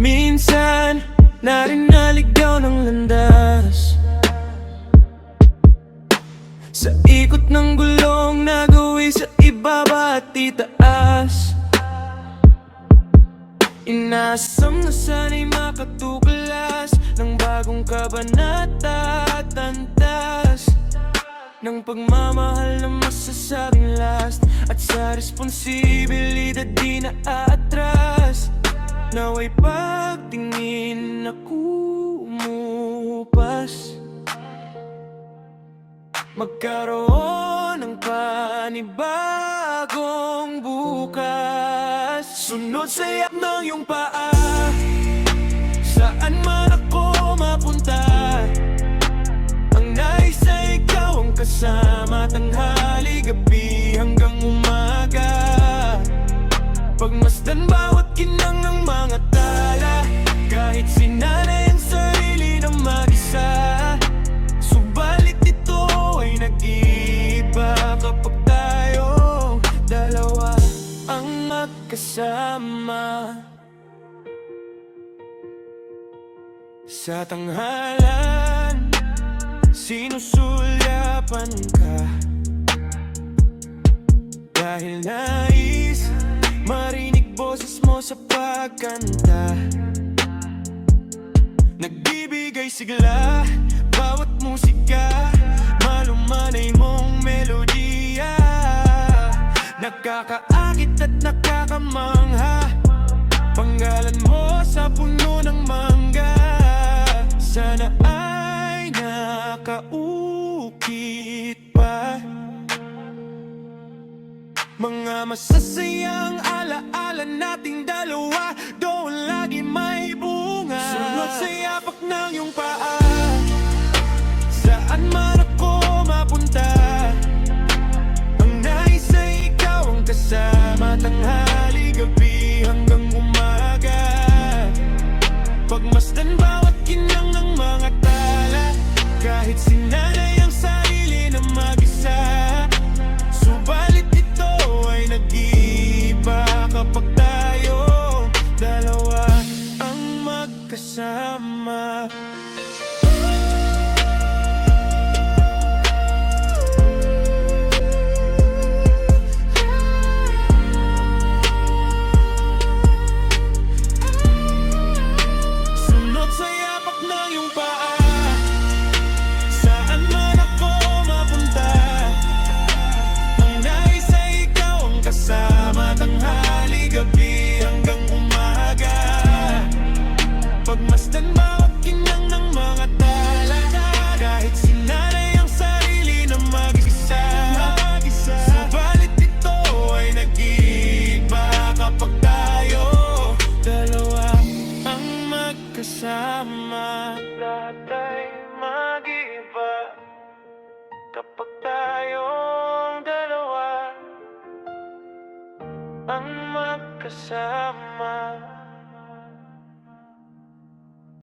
Minsan na rin naligaw ng landas sa ikot ng gulong nagawi sa ibaba at itaas. Inasam na sana'y makatuklas ng bagong kabanata at antas ng pagmamahal na masasabing last, at sa responsibilidad di na aatras. Naway pagtingin na kumupas, magkaroon ng panibagong bukas. Sunod sa iyak ng iyong paa, saan man ako mapunta. Ang nais ay ikaw ang kasama, tanghali, gabi hanggang umaga. Pagmasdan bawat kinang ng mga tala, kahit sinanay ang sarili na mag-isa. Subalit ito ay nag-iiba kapag tayong dalawa ang magkasama. Sa tanghalan, sinusulyapan ka, dahil nais marinig boses mo sa pagkanta. Nagbibigay sigla bawat musika, malumanay mong melodiya. Nakakaakit at nakakamangha, panggalan mo sa puno ng mangga. Sana ay nakaukit pa mga masasayang alaala nating dalawa, doon lagi may bunga. Sunod sa yapak ng iyong paa, saan man ako mapunta. Ang nais ay ikaw ang kasama, tanghali, gabi hanggang umaga. Pagmasdan bawat kinang ng mga tala, kahit sinanay ang sarili na mag-isa. Subalit ito ay nag-iiba kapag tayong dalawa ang magkasama.